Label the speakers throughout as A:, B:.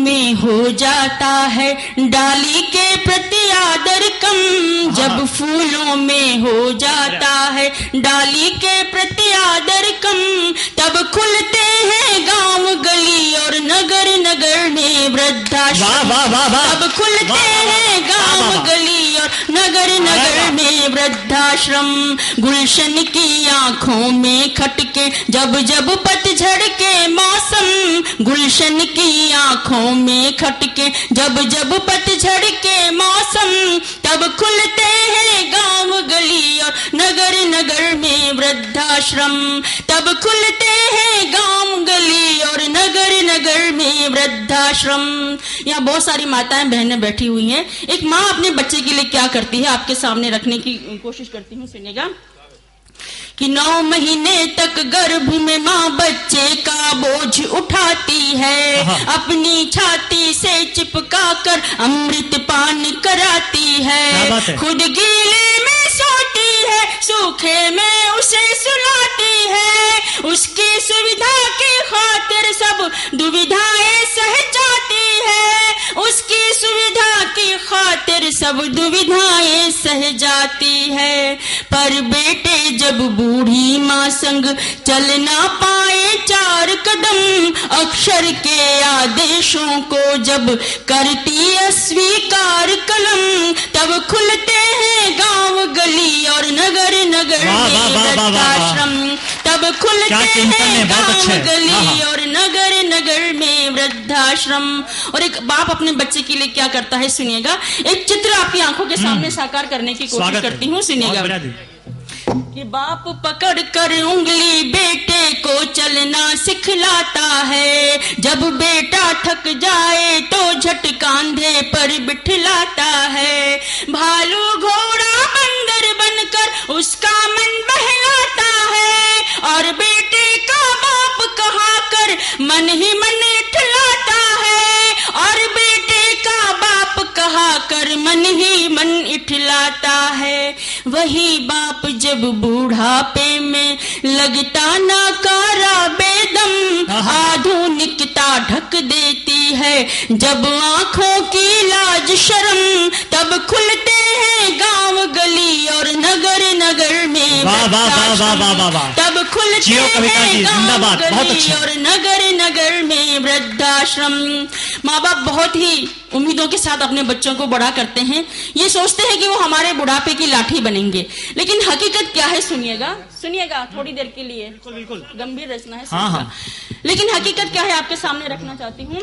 A: में हो जाता है डाली के प्रति आदर कम, जब फूलों में हो जाता है डाली के प्रति आदर कम, तब खुलते हैं गांव गली और नगर नगर में वृद्धाश्रम। तब खुलते हैं गांव गली और नगर नगर में वृद्धाश्रम। गुलशन की आंखों में खटके जब जब पतझड़ के मौसम, गुलशन की आंखों में खटके जब जब पतझड़ के मौसम, तब खुलते हैं गांव गली और नगर नगर में वृद्धाश्रम। तब खुलते हैं गांव गली और नगर नगर में वृद्धाश्रम। यहाँ बहुत सारी माताएं बहनें बैठी हुई हैं। एक माँ अपने बच्चे के लिए क्या करती है आपके सामने रखने की कोशिश करती हूँ, सुनिएगा। कि 9 महीने तक गर्भ में माँ बच्चे का बोझ उठाती है, अपनी छाती से चिपका कर अमृत पान कराती है, खुद गीले में सोती है, सूखे में उसे सुलाती है, उसकी सुविधा की खातिर सब दुविधाएं सह जाती है, उसकी सुविधा की खातिर सब दुविधाएं सह जाती है। पर बेटे जब बूढ़ी माँ संग चल ना पाए 4 कदम, अक्षर के आदेशों को जब करती अस्वीकार कलम, तब खुलते हैं गांव गली और नगर नगर में वृद्धाश्रम। तब खुलते हैं गांव गली और नगर नगर में वृद्धाश्रम। और एक बाप अपने बच्चे के लिए क्या करता है, सुनिएगा। एक चित्र आपकी आंखों के सामने साकार करने की कोशिश करती हूँ, सुनिएगा। कि बाप पकड़ कर उंगली बेटे को चलना सिखलाता है, जब बेटा थक जाए तो झट कांधे पर बिठलाता है, भालू घोड़ा बंदर बनकर उसका मन बहलाता है, और बेटे का बाप कहा कर मन ही मन इठलाता है, और बेटे का बाप कहा कर मन ही मन इठलाता है। वही बाप जब बूढ़ापे में लगता नाकारा बेदम, आधुनिकता ढक देती है जब आंखों की लाज शर्म, तब खुलते हैं गांव गली और नगर नगर में वृद्धाश्रम। तब खुलते हैं गांव गली और नगर नगर में वृद्धाश्रम। माँ बाप बहुत ही उम्मीदों के साथ अपने बच्चों को बड़ा करते हैं, ये सोचते हैं कि वो हमारे बुढ़ापे की लाठी बनेंगे, लेकिन हकीकत क्या है, सुनिएगा सुनिएगा, थोड़ी देर के लिए, बिल्कुल गंभीर रचना है। हाँ। लेकिन हकीकत क्या है आपके सामने रखना चाहती हूँ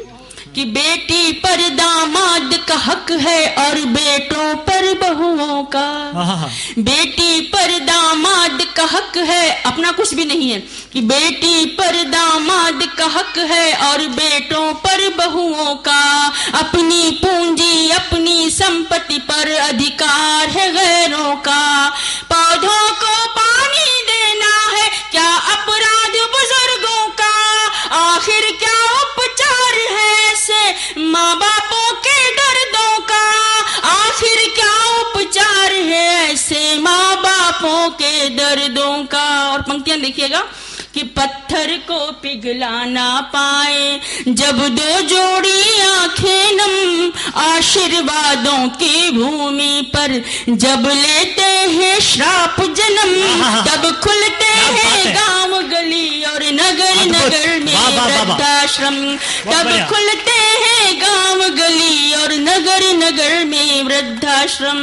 A: कि बेटी पर दामाद का हक है और बेटों पर बहुओं का। बेटी पर दामाद का हक है, अपना कुछ भी नहीं है, कि बेटी पर दामाद का हक है और बेटों पर बहुओं का, अपनी पूंजी अपनी संपत्ति पर अधिकार है गैरों का, पौधों को पानी देना है क्या अपराध बुजुर्गों का, आखिर क्या उपचार है से माँ बापों के दर्दों का, आखिर क्या उपचार है ऐसे माँ बापों के दर्दों का। और पंक्तियां देखिएगा कि पत्थर को पिघला ना पाए जब 2 जोड़ी आंखें नम, आशीर्वादों की भूमि पर जब लेते हैं श्राप जन्म, तब खुलते हैं गांव गली और नगर नगर में वृद्धाश्रम। तब खुलते हैं गांव गली और नगर नगर में वृद्धाश्रम।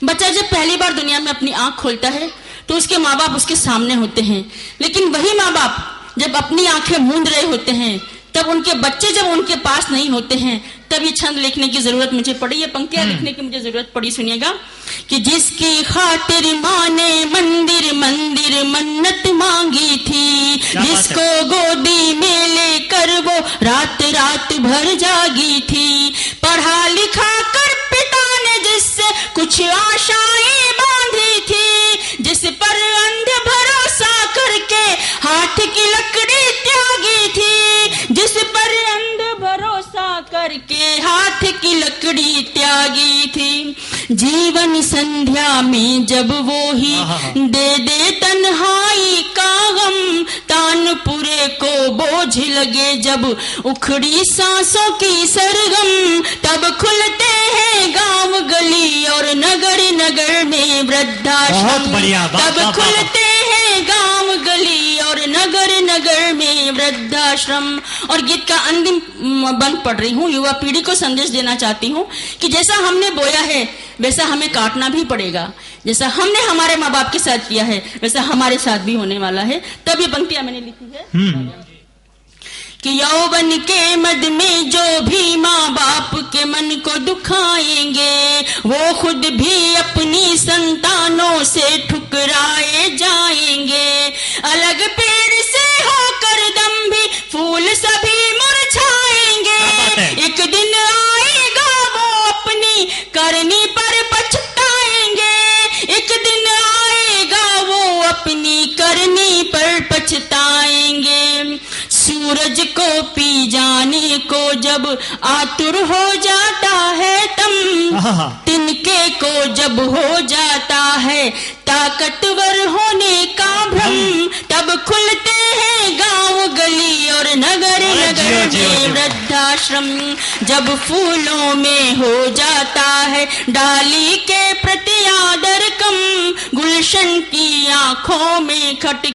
A: बच्चा जब पहली बार दुनिया में अपनी आंख खोलता है तो उसके माँ बाप उसके सामने होते हैं, लेकिन वही माँ बाप जब अपनी आंखें मूंद रहे होते हैं तब उनके बच्चे जब उनके पास नहीं होते हैं तब ये छंद लिखने की जरूरत मुझे पड़ी, ये पंक्तियां लिखने की मुझे जरूरत पड़ी। सुनिएगा कि जिसकी खातिर माँ ने मंदिर मंदिर मन्नत मांगी थी, जिसको गोदी में लेकर वो रात रात भर जागी थी, पढ़ा लिखा कर पिता ने जिससे कुछ आशाएं बांधी थी, जिस पर अंध भरोसा करके हाथ की लकड़ी त्यागी थी, जिस पर अंध भरोसा करके हाथ की लकड़ी त्यागी थी। जीवन संध्या में जब वो ही दे दे तन्हाई का गम, तानपुरे को बोझ लगे जब उखड़ी सांसों की सरगम, तब खुलते हैं गांव गली और नगर नगर में वृद्धाश्रम। तब खुलते हैं गांव गली और नगर नगर में वृद्धाश्रम। और गीत का अंतिम बंद पढ़ रही हूँ। युवा पीढ़ी को संदेश देना चाहती हूँ कि जैसा हमने बोया है वैसा हमें काटना भी पड़ेगा। जैसा हमने हमारे माँ बाप के साथ किया है वैसा हमारे साथ भी होने वाला है। तब ये पंक्तियां मैंने लिखी है कि यौवन के मद में जो भी माँ बाप के मन को दुखाएंगे, वो खुद भी अपनी संतानों से ठुकराए जाएंगे। अलग पेड़ से होकर दम भी फूल सभी मुरझाएंगे। एक दिन आएगा वो अपनी करनी पर पछताएंगे। एक दिन आएगा वो अपनी करनी पर पछताएंगे। सूरज को पी जाने को जब आतुर हो जाता है तम, तिनके को जब हो जाता है ताकतवर होने का भ्रम, तब खुलते हैं गांव गली और नगर नगर में वृद्धाश्रम। जब फूलों में हो जाता है डाली के प्रति आदर कम, गुलशन की आंखों में खट